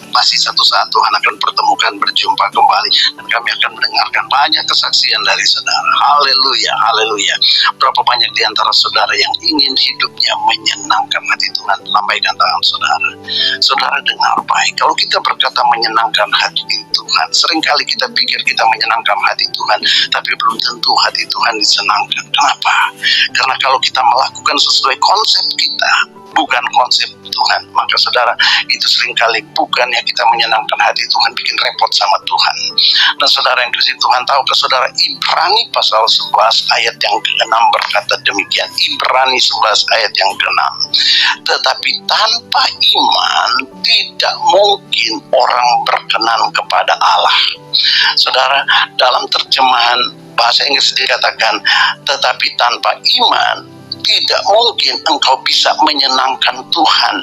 masih satu saat Tuhan akan pertemukan, berjumpa kembali, dan kami akan mendengarkan banyak kesaksian dari saudara. Haleluya, haleluya. Berapa banyak di antara saudara yang ingin hidupnya menyenangkan hati Tuhan? Lambaikan tangan saudara. Saudara dengar baik, kalau kita berkata menyenangkan hati Tuhan, seringkali kita pikir kita menyenangkan hati Tuhan, tapi belum tentu hati Tuhan disenangkan. Kenapa? Karena kalau kita melakukan sesuai konsep kita, bukan konsep Tuhan, maka saudara, itu seringkali bukannya kita menyenangkan hati Tuhan, bikin repot sama Tuhan. Dan saudara yang kasih Tuhan, tahukah saudara, Ibrani pasal 11 ayat yang ke-6 berkata demikian. Ibrani 11 ayat yang ke-6. Tetapi tanpa iman tidak mungkin orang berkenan kepada Allah. Saudara, dalam terjemahan bahasa Inggris dikatakan, tetapi tanpa iman tidak mungkin engkau bisa menyenangkan Tuhan.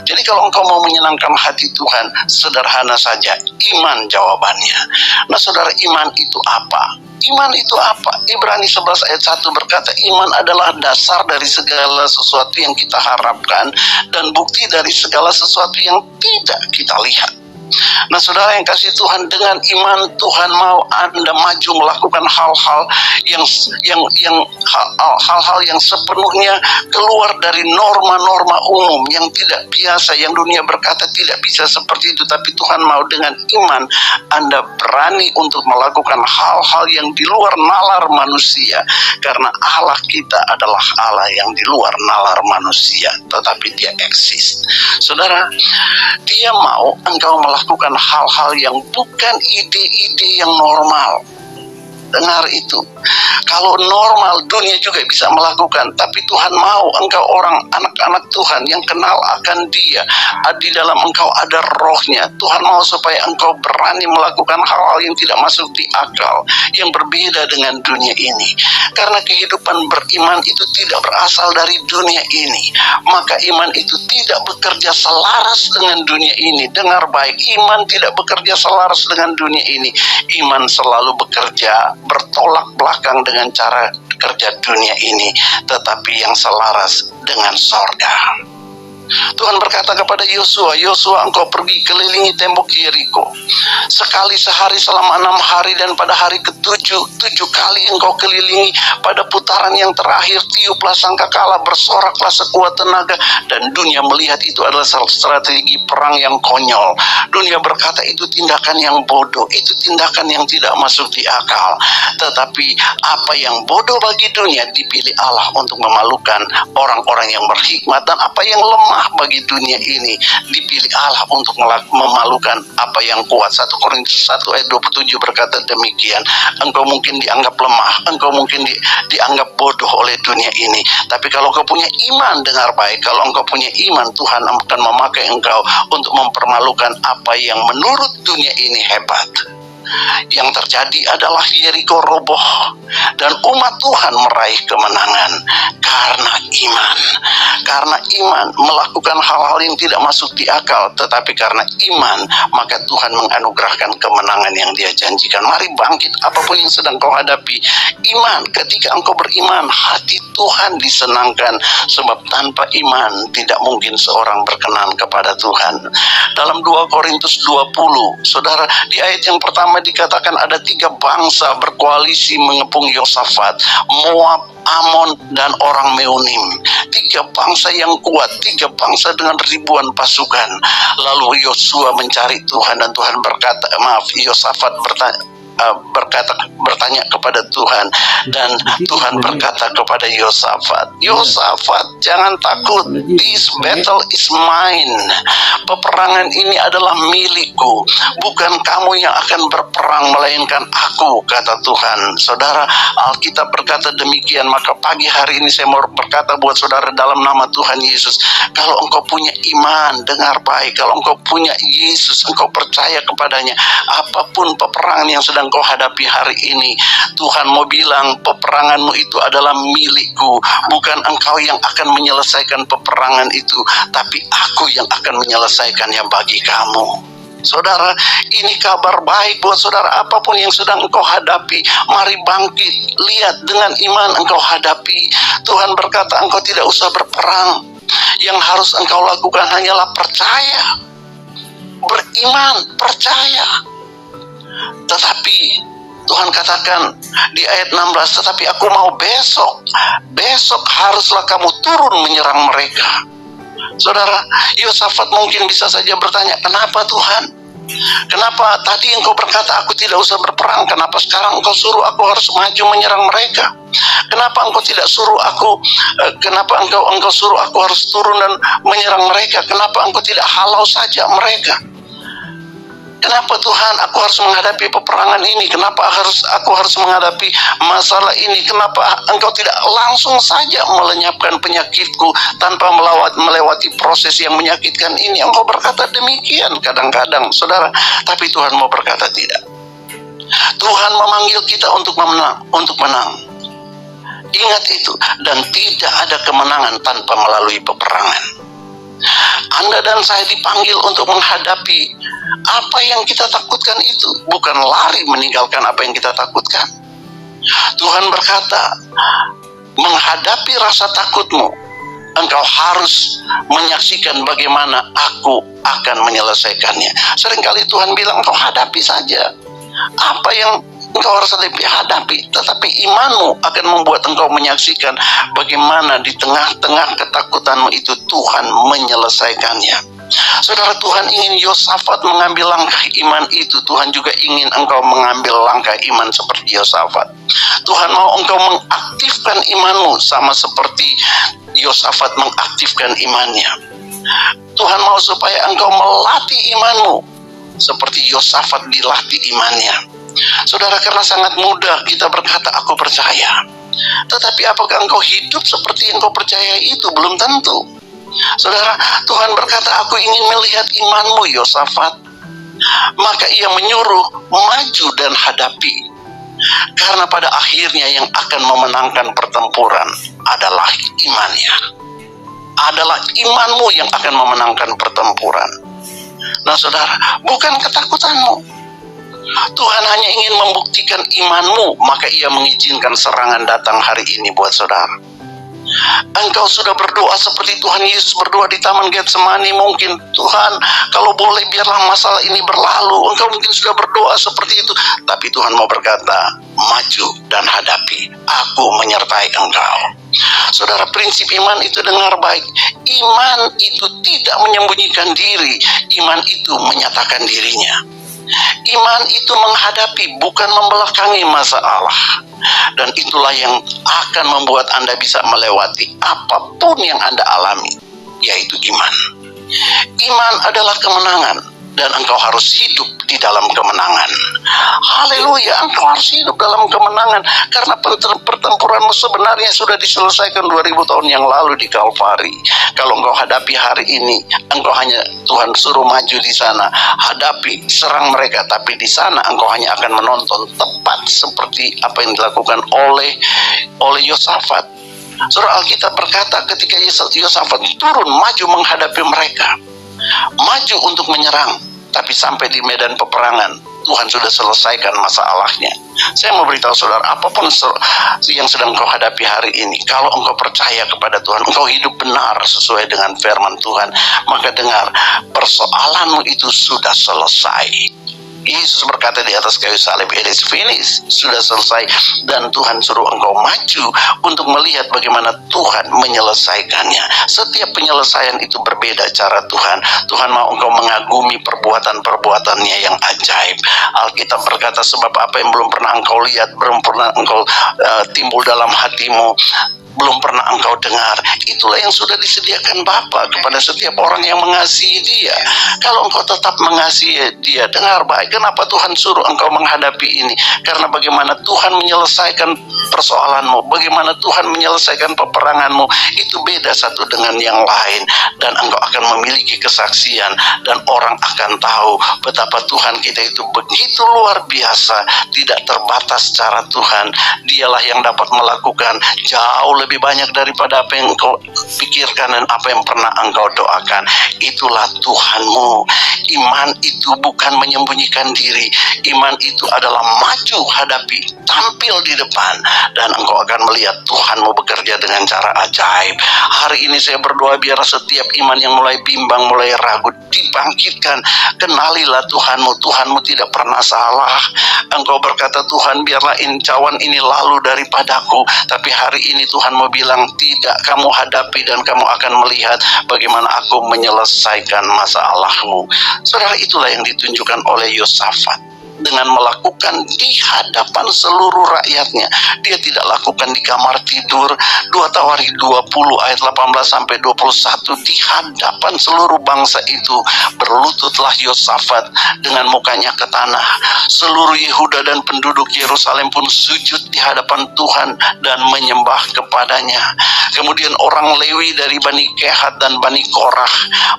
Jadi kalau engkau mau menyenangkan hati Tuhan, sederhana saja, iman jawabannya. Nah saudara, iman itu apa? Iman itu apa? Ibrani 11 ayat 1 berkata, iman adalah dasar dari segala sesuatu yang kita harapkan dan bukti dari segala sesuatu yang tidak kita lihat. Nah saudara yang kasih Tuhan, dengan iman Tuhan mau Anda maju melakukan hal-hal hal-hal yang sepenuhnya keluar dari norma-norma umum yang tidak biasa, yang dunia berkata tidak bisa seperti itu, tapi Tuhan mau dengan iman Anda berani untuk melakukan hal-hal yang di luar nalar manusia, karena Allah kita adalah Allah yang di luar nalar manusia, tetapi Dia eksis. Saudara, Dia mau engkau melakukan hal-hal yang bukan ide-ide yang normal. Dengar itu. Kalau normal dunia juga bisa melakukan, tapi Tuhan mau engkau orang anak-anak Tuhan yang kenal akan Dia, di dalam engkau ada rohnya. Tuhan mau supaya engkau berani melakukan hal-hal yang tidak masuk di akal, yang berbeda dengan dunia ini. Karena kehidupan beriman itu tidak berasal dari dunia ini, maka iman itu tidak bekerja selaras dengan dunia ini. Dengar baik, iman tidak bekerja selaras dengan dunia ini. Iman selalu bekerja bertolak belakang dengan cara kerja dunia ini, tetapi yang selaras dengan sorga. Tuhan berkata kepada Yosua, Yosua, engkau pergi kelilingi tembok Yeriko sekali sehari selama 6 hari, dan pada hari ke-7, 7 kali engkau kelilingi. Pada putaran yang terakhir, tiuplah sangkakala, bersoraklah sekuat tenaga, dan dunia melihat itu adalah strategi perang yang konyol. Dunia berkata itu tindakan yang bodoh, itu tindakan yang tidak masuk di akal. Tetapi apa yang bodoh bagi dunia dipilih Allah untuk memalukan orang-orang yang berhikmat, dan apa yang lemah bagi dunia ini dipilih Allah untuk memalukan apa yang kuat. 1 Korintus 1 ayat 27 berkata demikian. Engkau mungkin dianggap lemah, engkau mungkin dianggap bodoh oleh dunia ini, tapi kalau engkau punya iman, dengar baik, kalau engkau punya iman, Tuhan akan memakai engkau untuk mempermalukan apa yang menurut dunia ini hebat. Yang terjadi adalah Yeriko roboh dan umat Tuhan meraih kemenangan karena iman. Karena iman melakukan hal-hal yang tidak masuk di akal, tetapi karena iman maka Tuhan menganugerahkan kemenangan yang Dia janjikan. Mari bangkit apapun yang sedang kau hadapi. Iman, ketika engkau beriman, hati Tuhan disenangkan, sebab tanpa iman tidak mungkin seorang berkenan kepada Tuhan. Dalam 2 Korintus 20, saudara, di ayat yang pertama dikatakan ada 3 bangsa berkoalisi mengepung Yosafat, Moab, Amon, dan orang Meunim. 3 bangsa yang kuat, 3 bangsa dengan ribuan pasukan. Lalu Yosua mencari Tuhan, dan Tuhan berkata, Yosafat bertanya kepada Tuhan, dan Tuhan berkata kepada Yosafat, Yosafat, jangan takut, this battle is mine. Peperangan ini adalah milikku, bukan kamu yang akan berperang, melainkan aku, kata Tuhan. Saudara, Alkitab berkata demikian. Maka pagi hari ini saya mau berkata buat saudara dalam nama Tuhan Yesus, kalau engkau punya iman, dengar baik, kalau engkau punya Yesus, engkau percaya kepadanya, apapun peperangan yang sedang kau hadapi hari ini, Tuhan mau bilang peperanganmu itu adalah milikku, bukan engkau yang akan menyelesaikan peperangan itu, tapi aku yang akan menyelesaikannya bagi kamu. Saudara, ini kabar baik buat saudara. Apapun yang sedang engkau hadapi, mari bangkit, lihat dengan iman engkau hadapi. Tuhan berkata engkau tidak usah berperang. Yang harus engkau lakukan hanyalah percaya, beriman, percaya. Tetapi Tuhan katakan di ayat 16, tetapi aku mau besok haruslah kamu turun menyerang mereka. Saudara, Yosafat mungkin bisa saja bertanya, kenapa Tuhan? Kenapa tadi engkau berkata aku tidak usah berperang? Kenapa sekarang engkau suruh aku harus maju menyerang mereka? Kenapa engkau tidak suruh aku? Kenapa engkau suruh aku harus turun dan menyerang mereka? Kenapa engkau tidak halau saja mereka? Kenapa Tuhan aku harus menghadapi peperangan ini? Kenapa aku harus menghadapi masalah ini? Kenapa engkau tidak langsung saja melenyapkan penyakitku tanpa melewati proses yang menyakitkan ini? Engkau berkata demikian kadang-kadang, saudara. Tapi Tuhan mau berkata tidak. Tuhan memanggil kita untuk menang. Ingat itu. Dan tidak ada kemenangan tanpa melalui peperangan. Anda dan saya dipanggil untuk menghadapi apa yang kita takutkan itu, bukan lari meninggalkan apa yang kita takutkan. Tuhan berkata, menghadapi rasa takutmu, engkau harus menyaksikan bagaimana aku akan menyelesaikannya. Seringkali Tuhan bilang, engkau hadapi saja apa yang engkau harus hadapi, tetapi imanmu akan membuat engkau menyaksikan bagaimana di tengah-tengah ketakutanmu itu Tuhan menyelesaikannya. Saudara, Tuhan ingin Yosafat mengambil langkah iman itu. Tuhan juga ingin engkau mengambil langkah iman seperti Yosafat. Tuhan mau engkau mengaktifkan imanmu sama seperti Yosafat mengaktifkan imannya. Tuhan mau supaya engkau melatih imanmu seperti Yosafat dilatih imannya. Saudara, karena sangat mudah kita berkata aku percaya, tetapi apakah engkau hidup seperti yang kau percaya itu? Belum tentu. Saudara, Tuhan berkata aku ingin melihat imanmu Yosafat. Maka ia menyuruh maju dan hadapi. Karena pada akhirnya yang akan memenangkan pertempuran adalah imannya. Adalah imanmu yang akan memenangkan pertempuran. Nah saudara, bukan ketakutanmu. Tuhan hanya ingin membuktikan imanmu, maka ia mengizinkan serangan datang hari ini buat saudara. Engkau sudah berdoa seperti Tuhan Yesus berdoa di Taman Getsemani mungkin, Tuhan kalau boleh biarlah masalah ini berlalu. Engkau mungkin sudah berdoa seperti itu, tapi Tuhan mau berkata, maju dan hadapi, aku menyertai engkau. Saudara, prinsip iman itu dengar baik. Iman itu tidak menyembunyikan diri, iman itu menyatakan dirinya. Iman itu menghadapi, bukan membelakangi masalah. Dan itulah yang akan membuat Anda bisa melewati apapun yang Anda alami, yaitu iman. Iman adalah kemenangan, dan engkau harus hidup di dalam kemenangan. Haleluya, engkau harus hidup dalam kemenangan, karena pertempuranmu sebenarnya sudah diselesaikan 2000 tahun yang lalu di Kalvari. Kalau engkau hadapi hari ini, engkau hanya Tuhan suruh maju di sana, hadapi, serang mereka, tapi di sana engkau hanya akan menonton tepat seperti apa yang dilakukan oleh Yosafat. Surah Alkitab berkata ketika Yosafat turun maju menghadapi mereka, maju untuk menyerang, tapi sampai di medan peperangan Tuhan sudah selesaikan masalahnya. Saya mau beritahu saudara, apapun yang sedang kau hadapi hari ini, kalau engkau percaya kepada Tuhan, engkau hidup benar sesuai dengan firman Tuhan, maka dengar, persoalanmu itu sudah selesai. Yesus berkata di atas kayu salib, it is finished, sudah selesai. Dan Tuhan suruh engkau maju untuk melihat bagaimana Tuhan menyelesaikannya. Setiap penyelesaian itu berbeda cara Tuhan. Tuhan mau engkau mengagumi perbuatan-perbuatannya yang ajaib. Alkitab berkata, sebab apa yang belum pernah engkau lihat, belum pernah engkau timbul dalam hatimu, belum pernah engkau dengar, itulah yang sudah disediakan Bapa kepada setiap orang yang mengasihi Dia. Kalau engkau tetap mengasihi Dia, dengar baik, kenapa Tuhan suruh engkau menghadapi ini? Karena bagaimana Tuhan menyelesaikan persoalanmu, bagaimana Tuhan menyelesaikan peperanganmu, itu beda satu dengan yang lain. Dan engkau akan memiliki kesaksian, dan orang akan tahu betapa Tuhan kita itu begitu luar biasa, tidak terbatas cara Tuhan. Dialah yang dapat melakukan jauh lebih banyak daripada apa yang engkau pikirkan dan apa yang pernah engkau doakan. Itulah Tuhanmu. Iman itu bukan menyembunyikan diri. Iman itu adalah maju hadapi, tampil di depan, dan engkau akan melihat Tuhanmu bekerja dengan cara ajaib. Hari ini saya berdoa biar setiap iman yang mulai bimbang, mulai ragu, dibangkitkan. Kenalilah Tuhanmu. Tuhanmu tidak pernah salah. Engkau berkata, Tuhan, biarlah cawan ini lalu daripadaku. Tapi hari ini Tuhan mau bilang, tidak, kamu hadapi dan kamu akan melihat bagaimana aku menyelesaikan masalahmu. Saudara, itulah yang ditunjukkan oleh Yosafat. Dengan melakukan di hadapan seluruh rakyatnya. Dia tidak lakukan di kamar tidur. 2 Tawarikh 20 ayat 18 sampai 21, di hadapan seluruh bangsa itu berlututlah Yosafat dengan mukanya ke tanah. Seluruh Yehuda dan penduduk Yerusalem pun sujud di hadapan Tuhan dan menyembah kepadanya. Kemudian orang Lewi dari Bani Kehat dan Bani Korah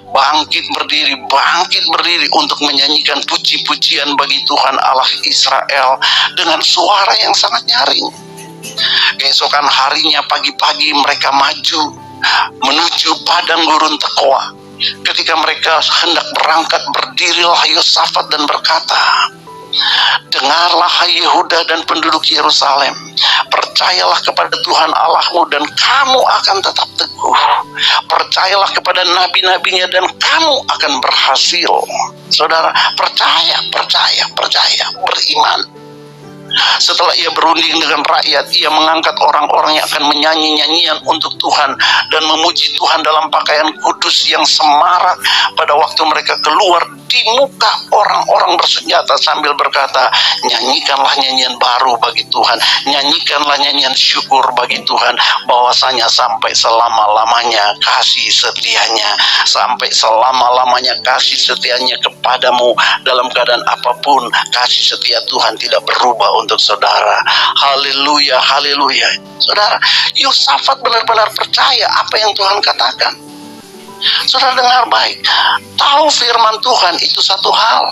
bangkit berdiri untuk menyanyikan puji-pujian bagi Tuhan Allah Israel dengan suara yang sangat nyaring. Keesokan harinya pagi-pagi mereka maju menuju padang gurun Tekoa. Ketika mereka hendak berangkat, berdirilah Yosafat dan berkata, dengarlah hai Yehuda dan penduduk Yerusalem, percayalah kepada Tuhan Allahmu dan kamu akan tetap teguh. Percayalah kepada nabi-nabinya dan kamu akan berhasil. Saudara, percaya, beriman. Setelah ia berunding dengan rakyat, ia mengangkat orang-orang yang akan menyanyi nyanyian untuk Tuhan dan memuji Tuhan dalam pakaian kudus yang semarak pada waktu mereka keluar di muka orang-orang bersenjata sambil berkata, nyanyikanlah nyanyian baru bagi Tuhan, nyanyikanlah nyanyian syukur bagi Tuhan, bahwasanya sampai selama-lamanya kasih setianya, sampai selama-lamanya kasih setianya kepadamu. Dalam keadaan apapun, kasih setia Tuhan tidak berubah untuk saudara. Haleluya, haleluya. Saudara, Yosafat benar-benar percaya apa yang Tuhan katakan. Saudara, dengar baik, tahu firman Tuhan itu satu hal,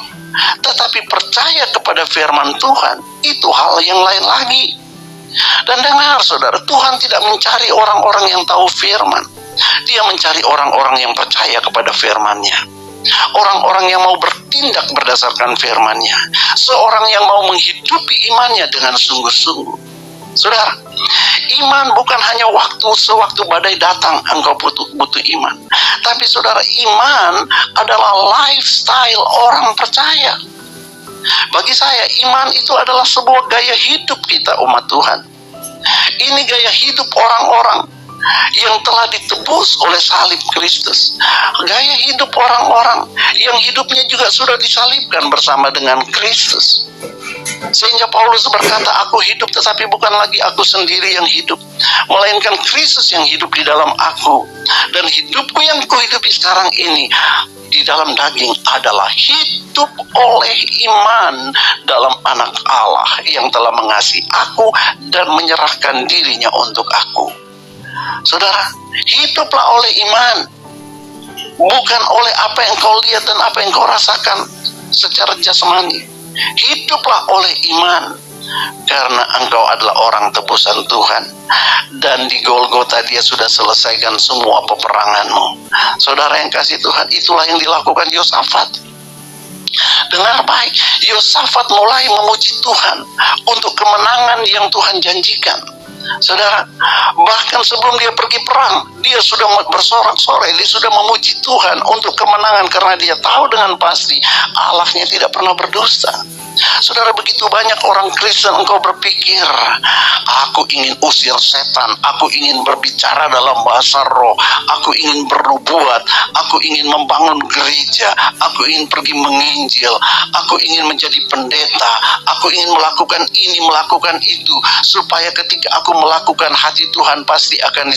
tetapi percaya kepada firman Tuhan itu hal yang lain lagi. Dan dengar saudara, Tuhan tidak mencari orang-orang yang tahu firman. Dia mencari orang-orang yang percaya kepada firman-Nya, orang-orang yang mau bertindak berdasarkan firman-Nya, seorang yang mau menghidupi imannya dengan sungguh-sungguh. Saudara, iman bukan hanya sewaktu badai datang engkau butuh iman. Tapi saudara, iman adalah lifestyle orang percaya. Bagi saya, iman itu adalah sebuah gaya hidup kita umat Tuhan. Ini gaya hidup orang-orang yang telah ditebus oleh salib Kristus. Gaya hidup orang-orang yang hidupnya juga sudah disalibkan bersama dengan Kristus. Sehingga Paulus berkata, aku hidup tetapi bukan lagi aku sendiri yang hidup, melainkan Kristus yang hidup di dalam aku. Dan hidupku yang kuhidupi sekarang ini di dalam daging adalah hidup oleh iman dalam anak Allah yang telah mengasihi aku dan menyerahkan dirinya untuk aku. Saudara, hiduplah oleh iman, bukan oleh apa yang kau lihat dan apa yang kau rasakan secara jasmani. Hiduplah oleh iman, karena engkau adalah orang tebusan Tuhan, dan di Golgota Dia sudah selesaikan semua peperanganmu. Saudara yang kasih Tuhan, itulah yang dilakukan Yosafat. Dengar baik, Yosafat mulai memuji Tuhan untuk kemenangan yang Tuhan janjikan. Saudara, bahkan sebelum dia pergi perang, dia sudah bersorak-sorai, dia sudah memuji Tuhan untuk kemenangan, karena dia tahu dengan pasti Allahnya tidak pernah berdusta. Saudara, begitu banyak orang Kristen engkau berpikir, aku ingin usir setan, aku ingin berbicara dalam bahasa roh, aku ingin bernubuat, aku ingin membangun gereja, aku ingin pergi menginjil, aku ingin menjadi pendeta, aku ingin melakukan ini, melakukan itu, supaya ketika aku melakukan hati Tuhan pasti akan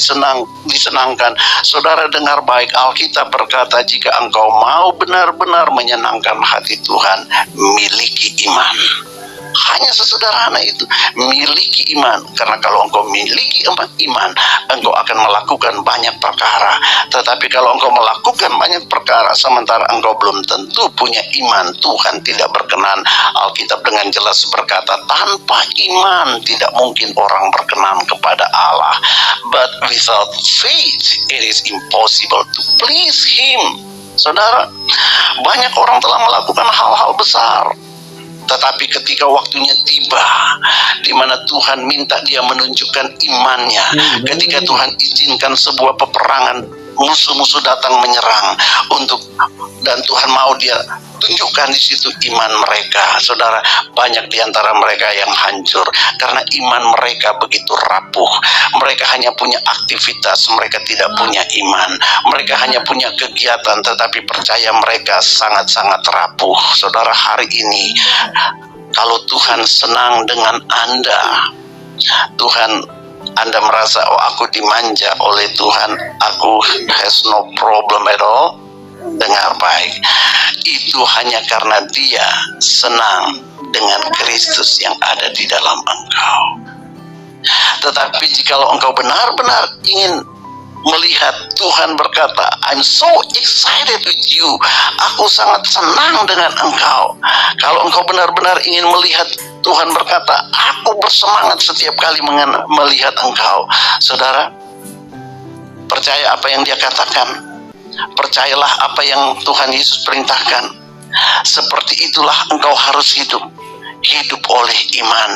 disenangkan. Saudara, dengar baik, Alkitab berkata, jika engkau mau benar-benar menyenangkan hati Tuhan, miliki iman. Hanya sesederhana itu, miliki iman. Karena kalau engkau miliki iman, engkau akan melakukan banyak perkara. Tetapi kalau engkau melakukan banyak perkara sementara engkau belum tentu punya iman, Tuhan tidak berkenan. Alkitab dengan jelas berkata, tanpa iman tidak mungkin orang berkenan kepada Allah. But without faith it is impossible to please Him. Saudara, banyak orang telah melakukan hal-hal besar, tetapi ketika waktunya tiba, di mana Tuhan minta dia menunjukkan imannya, ketika Tuhan izinkan sebuah peperangan, musuh-musuh datang menyerang dan Tuhan mau dia tunjukkan di situ iman mereka. Saudara, banyak di antara mereka yang hancur karena iman mereka begitu rapuh. Mereka hanya punya aktivitas, mereka tidak punya iman. Mereka hanya punya kegiatan, tetapi percaya mereka sangat-sangat rapuh. Saudara, hari ini kalau Tuhan senang dengan Anda, Anda merasa, oh aku dimanja oleh Tuhan, aku has no problem at all. Dengar baik, itu hanya karena dia senang dengan Kristus yang ada di dalam engkau. Tetapi jikalau engkau benar-benar ingin melihat Tuhan berkata, I'm so excited with you, aku sangat senang dengan engkau. Kalau engkau benar-benar ingin melihat Tuhan berkata, aku bersemangat setiap kali melihat engkau. Saudara, percaya apa yang dia katakan. Percayalah apa yang Tuhan Yesus perintahkan. Seperti itulah engkau harus hidup. Hidup oleh iman.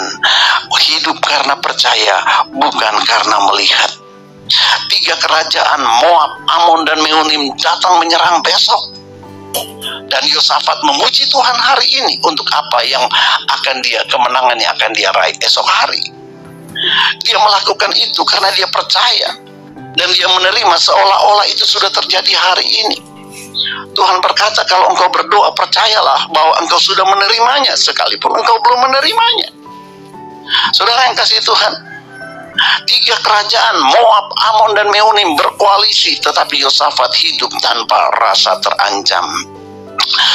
Hidup karena percaya, bukan karena melihat. 3 kerajaan Moab, Amon, dan Meonim datang menyerang besok. Dan Yosafat memuji Tuhan hari ini untuk apa yang kemenangan yang akan dia raih esok hari. Dia melakukan itu karena dia percaya. Dan dia menerima seolah-olah itu sudah terjadi hari ini. Tuhan berkata, kalau engkau berdoa, percayalah bahwa engkau sudah menerimanya, sekalipun engkau belum menerimanya. Saudara yang kasih Tuhan, 3 kerajaan Moab, Amon, dan Meonim berkoalisi, tetapi Yosafat hidup tanpa rasa terancam.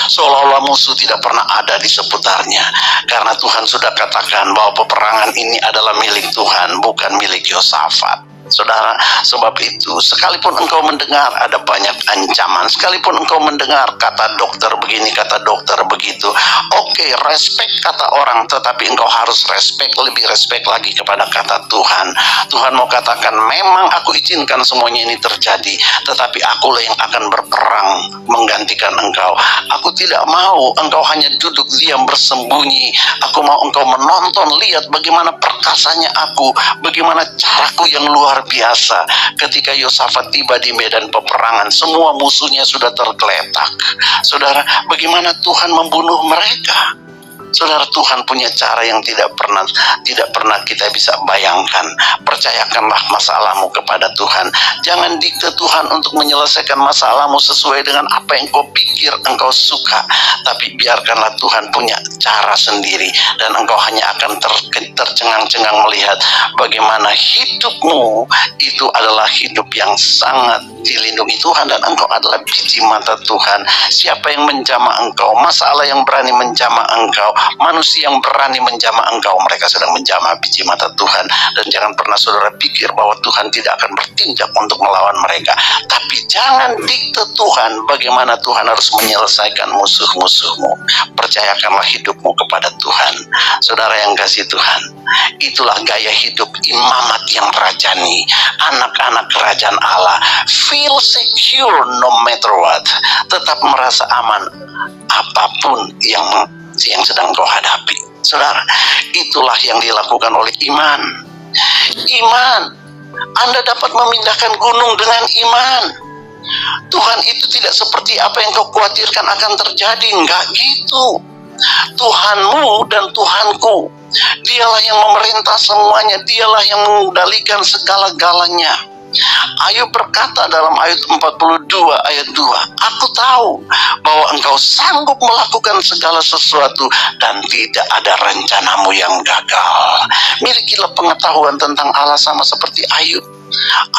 Seolah-olah musuh tidak pernah ada di seputarnya, karena Tuhan sudah katakan bahwa peperangan ini adalah milik Tuhan, bukan milik Yosafat. Saudara, sebab itu sekalipun engkau mendengar ada banyak ancaman, sekalipun engkau mendengar kata dokter begini, kata dokter begitu, oke, respect kata orang, tetapi engkau harus lebih respect lagi kepada kata Tuhan. Tuhan mau katakan, memang aku izinkan semuanya ini terjadi, tetapi akulah yang akan berperang menggantikan engkau. Aku tidak mau engkau hanya duduk diam bersembunyi. Aku mau engkau menonton, lihat bagaimana perkasanya aku, bagaimana caraku yang luar biasa. Ketika Yosafat tiba di medan peperangan, semua musuhnya sudah tergeletak. Saudara, bagaimana Tuhan membunuh mereka? Saudara, Tuhan punya cara yang tidak pernah kita bisa bayangkan. Percayakanlah masalahmu kepada Tuhan. Jangan dikte Tuhan untuk menyelesaikan masalahmu sesuai dengan apa yang kau pikir engkau suka. Tapi biarkanlah Tuhan punya cara sendiri. Dan engkau hanya akan tercengang-cengang melihat bagaimana hidupmu itu adalah hidup yang sangat dilindungi Tuhan. Dan engkau adalah biji mata Tuhan. Siapa yang menjamah engkau? Masalah yang berani menjamah engkau? Manusia yang berani menjamah engkau, mereka sedang menjamah biji mata Tuhan. Dan jangan pernah saudara pikir bahwa Tuhan tidak akan bertindak untuk melawan mereka. Tapi jangan dikte Tuhan bagaimana Tuhan harus menyelesaikan musuh-musuhmu. Percayakanlah hidupmu kepada Tuhan. Saudara yang kasih Tuhan, itulah gaya hidup imamat yang rajani, anak-anak kerajaan Allah. Feel secure no matter what. Tetap merasa aman apapun yang sedang kau hadapi. Saudara, itulah yang dilakukan oleh iman. Iman, Anda dapat memindahkan gunung dengan iman. Tuhan itu tidak seperti apa yang kau khawatirkan akan terjadi. Enggak gitu. Tuhanmu dan Tuhanku, dialah yang memerintah semuanya, dialah yang mengendalikan segala-galanya. Ayub berkata dalam ayat 42 ayat 2, aku tahu bahwa engkau sanggup melakukan segala sesuatu dan tidak ada rencanamu yang gagal. Milikilah pengetahuan tentang Allah sama seperti Ayub.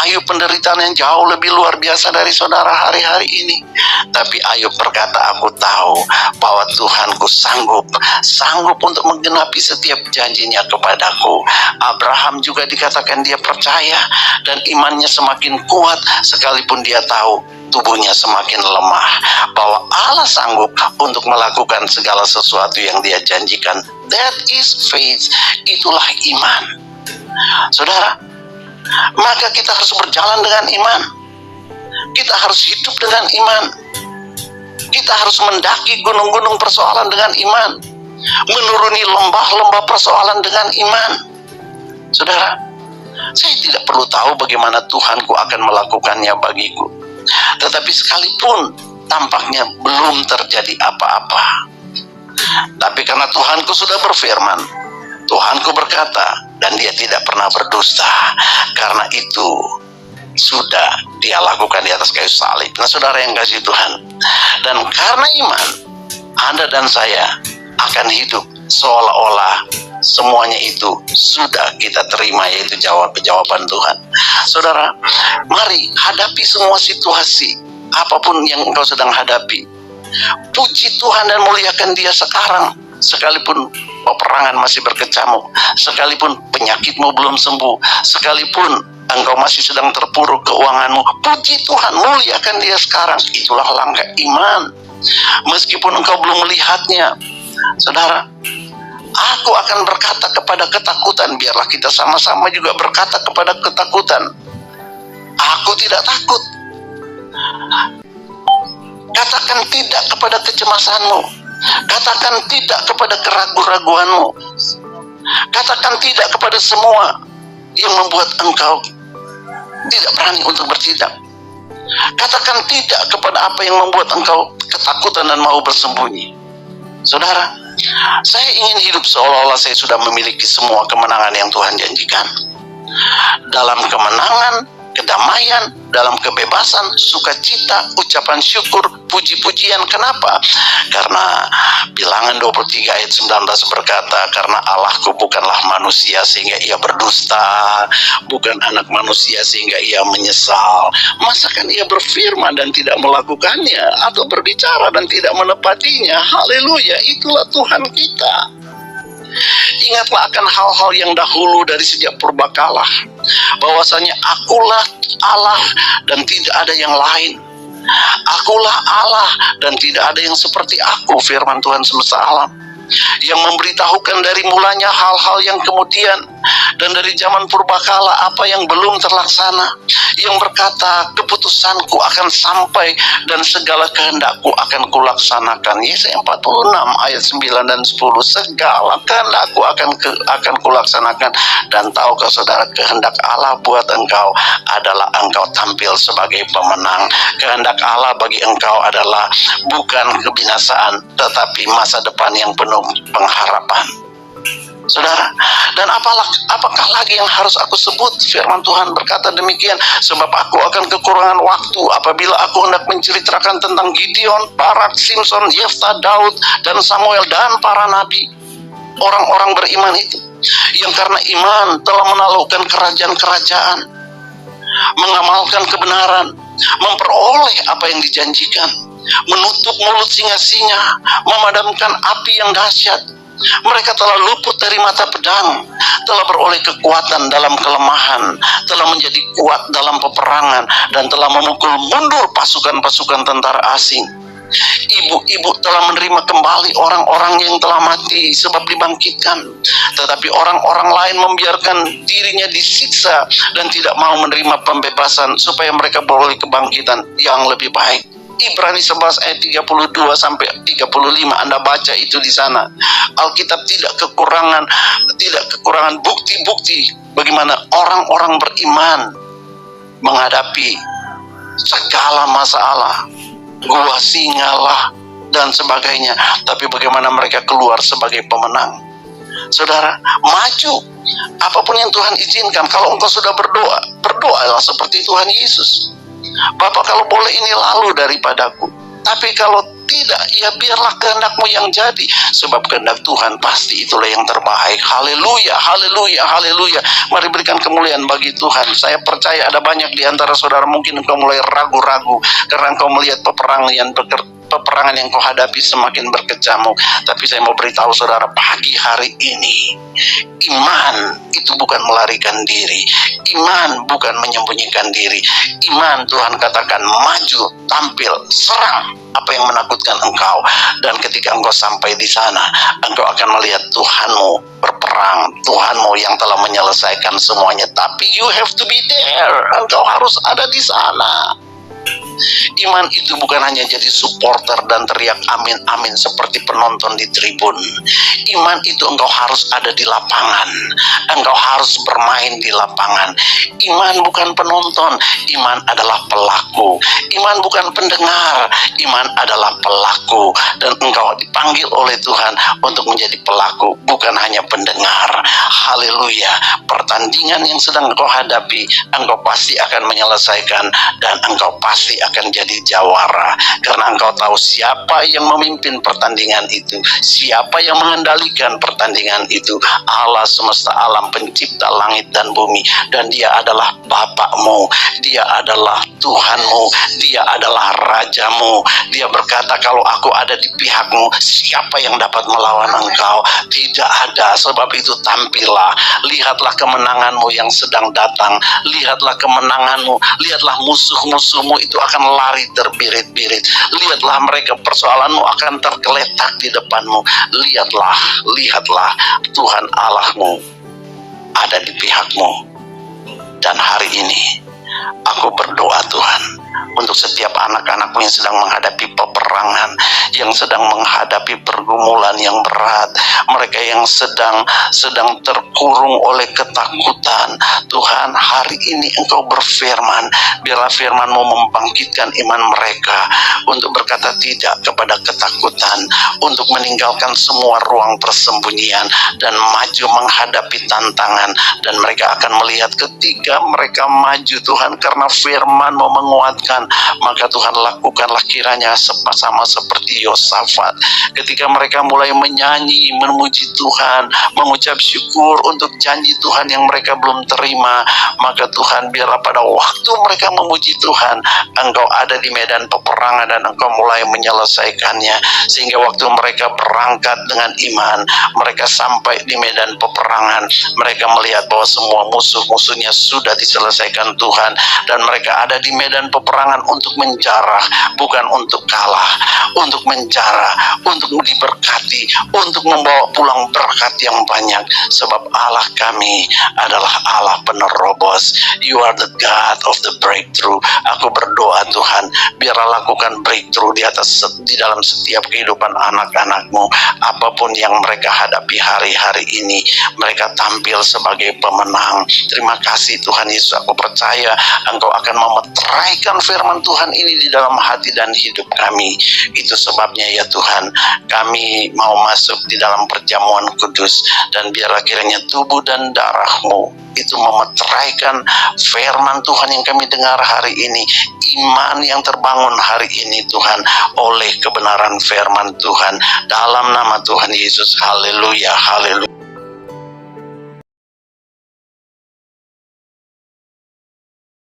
Ayub penderitaan yang jauh lebih luar biasa dari saudara hari-hari ini. Tapi Ayub berkata, aku tahu bahwa Tuhanku sanggup untuk menggenapi setiap janjinya kepadaku. Abraham juga dikatakan dia percaya dan imannya semakin kuat sekalipun dia tahu tubuhnya semakin lemah, bahwa Allah sanggup untuk melakukan segala sesuatu yang dia janjikan. That is faith. Itulah iman. Saudara, maka kita harus berjalan dengan iman. Kita harus hidup dengan iman. Kita harus mendaki gunung-gunung persoalan dengan iman, menuruni lembah-lembah persoalan dengan iman. Saudara, saya tidak perlu tahu bagaimana Tuhanku akan melakukannya bagiku. Tetapi sekalipun tampaknya belum terjadi apa-apa, tapi karena Tuhanku sudah berfirman, Tuhanku berkata, dan dia tidak pernah berdusta, karena itu sudah dia lakukan di atas kayu salib. Nah saudara yang kasih Tuhan, dan karena iman, Anda dan saya akan hidup seolah-olah semuanya itu sudah kita terima, yaitu jawaban Tuhan. Saudara, mari hadapi semua situasi apapun yang engkau sedang hadapi. Puji Tuhan dan muliakan dia sekarang, sekalipun peperangan masih berkecamuk, sekalipun penyakitmu belum sembuh, sekalipun engkau masih sedang terpuruk keuanganmu. Puji Tuhan, muliakan dia sekarang. Itulah langkah iman. Meskipun engkau belum melihatnya, saudara, aku akan berkata kepada ketakutan. Biarlah kita sama-sama juga berkata kepada ketakutan, aku tidak takut. Katakan tidak kepada kecemasanmu. Katakan tidak kepada keraguan-raguanmu. Katakan tidak kepada semua yang membuat engkau tidak berani untuk bertindak. Katakan tidak kepada apa yang membuat engkau ketakutan dan mau bersembunyi. Saudara, saya ingin hidup seolah-olah saya sudah memiliki semua kemenangan yang Tuhan janjikan. Dalam kemenangan, kedamaian, dalam kebebasan, sukacita, ucapan syukur, puji-pujian. Kenapa? Karena Bilangan 23 ayat 19 berkata, karena Allahku bukanlah manusia sehingga ia berdusta, bukan anak manusia sehingga ia menyesal. Masakan ia berfirman dan tidak melakukannya, atau berbicara dan tidak menepatinya? Haleluya, itulah Tuhan kita. Ingatlah akan hal-hal yang dahulu dari sejak purbakala, bahwasanya akulah Allah dan tidak ada yang lain. Akulah Allah dan tidak ada yang seperti aku, firman Tuhan semesta alam, yang memberitahukan dari mulanya hal-hal yang kemudian, dan dari zaman purbakala apa yang belum terlaksana, yang berkata keputusanku akan sampai dan segala kehendakku akan kulaksanakan. Yesaya 46 ayat 9 dan 10. Segala kehendakku akan kulaksanakan. Dan tahukah saudara, kehendak Allah buat engkau adalah engkau tampil sebagai pemenang. Kehendak Allah bagi engkau adalah bukan kebinasaan, tetapi masa depan yang penuh pengharapan. Saudara, dan apakah lagi yang harus aku sebut? Firman Tuhan berkata demikian, sebab aku akan kekurangan waktu apabila aku hendak menceritakan tentang Gideon, Barak, Simpson, Yefta, Daud, dan Samuel, dan para nabi, orang-orang beriman itu, yang karena iman telah menaklukkan kerajaan-kerajaan, mengamalkan kebenaran, memperoleh apa yang dijanjikan, menutup mulut singa-singa, memadamkan api yang dahsyat. Mereka telah luput dari mata pedang, telah beroleh kekuatan dalam kelemahan, telah menjadi kuat dalam peperangan, dan telah memukul mundur pasukan-pasukan tentara asing. Ibu-ibu telah menerima kembali orang-orang yang telah mati sebab dibangkitkan, tetapi orang-orang lain membiarkan dirinya disiksa dan tidak mau menerima pembebasan supaya mereka beroleh kebangkitan yang lebih baik. Ibrani 11 ayat 32 sampai 35, Anda baca itu di sana. Alkitab tidak kekurangan bukti-bukti bagaimana orang-orang beriman menghadapi segala masalah, gua singa lah dan sebagainya, tapi bagaimana mereka keluar sebagai pemenang. Saudara, maju apapun yang Tuhan izinkan. Kalau engkau sudah berdoa, berdoalah seperti Tuhan Yesus. Bapa, kalau boleh ini lalu daripadaku, tapi kalau tidak, ya biarlah kehendakmu yang jadi, sebab kehendak Tuhan pasti itulah yang terbaik. Haleluya, haleluya, haleluya. Mari berikan kemuliaan bagi Tuhan. Saya percaya ada banyak di antara saudara mungkin engkau mulai ragu-ragu karena engkau melihat peperangan yang kau hadapi semakin berkecamuk. Tapi saya mau beritahu saudara, pagi hari ini, iman itu bukan melarikan diri, iman bukan menyembunyikan diri. Iman, Tuhan katakan, maju, tampil, serang apa yang menakutkan engkau. Dan ketika engkau sampai di sana, engkau akan melihat Tuhanmu berperang, Tuhanmu yang telah menyelesaikan semuanya. Tapi you have to be there, engkau harus ada di sana. Iman itu bukan hanya jadi supporter dan teriak amin amin seperti penonton di tribun. Iman itu engkau harus ada di lapangan. Engkau harus bermain di lapangan. Iman bukan penonton, iman adalah pelaku. Iman bukan pendengar, iman adalah pelaku. Dan engkau dipanggil oleh Tuhan untuk menjadi pelaku, bukan hanya pendengar. Haleluya. Pertandingan yang sedang engkau hadapi, engkau pasti akan menyelesaikan dan engkau pasti akan jadi jawara. Karena engkau tahu siapa yang memimpin pertandingan itu, siapa yang mengendalikan pertandingan itu. Allah semesta alam, pencipta langit dan bumi. Dan dia adalah Bapakmu, dia adalah Tuhanmu, dia adalah Rajamu. Dia berkata, kalau aku ada di pihakmu, siapa yang dapat melawan engkau? Tidak ada. Sebab itu tampillah, lihatlah kemenanganmu yang sedang datang, lihatlah kemenanganmu, lihatlah musuh-musuhmu itu akan lari terbirit-birit, lihatlah mereka, persoalanmu akan tergeletak di depanmu. Lihatlah Tuhan Allahmu ada di pihakmu. Dan hari ini aku berdoa Tuhan untuk setiap anak-anakmu yang sedang menghadapi peperangan, yang sedang menghadapi pergumulan yang berat, mereka yang sedang terkurung oleh ketakutan. Tuhan, hari ini Engkau berfirman, biarlah firman-Mu membangkitkan iman mereka untuk berkata tidak kepada ketakutan, untuk meninggalkan semua ruang persembunyian dan maju menghadapi tantangan. Dan mereka akan melihat ketika mereka maju Tuhan, karena firman-Mu menguatkan, maka Tuhan lakukanlah kiranya sama seperti Yosafat ketika mereka mulai menyanyi, memuji Tuhan, mengucap syukur untuk janji Tuhan yang mereka belum terima. Maka Tuhan, biarlah pada waktu mereka memuji Tuhan, Engkau ada di medan peperangan dan Engkau mulai menyelesaikannya, sehingga waktu mereka berangkat dengan iman, mereka sampai di medan peperangan, mereka melihat bahwa semua musuh-musuhnya sudah diselesaikan Tuhan, dan mereka ada di medan peperangan untuk menjarah, bukan untuk kalah, untuk menjarah, untuk diberkati, untuk membawa pulang berkat yang banyak. Sebab Allah kami adalah Allah penerobos. You are the God of the breakthrough. Aku berdoa Tuhan, biarlah lakukan breakthrough di dalam setiap kehidupan anak-anakmu. Apapun yang mereka hadapi hari-hari ini, mereka tampil sebagai pemenang. Terima kasih Tuhan Yesus, aku percaya Engkau akan memeteraikan firman Tuhan ini di dalam hati dan hidup kami. Itu sebabnya ya Tuhan, kami mau masuk di dalam perjamuan kudus, dan biarlah kiranya tubuh dan darah-Mu itu memeteraikan firman Tuhan yang kami dengar hari ini, iman yang terbangun hari ini Tuhan oleh kebenaran firman Tuhan, dalam nama Tuhan Yesus. Haleluya, haleluya.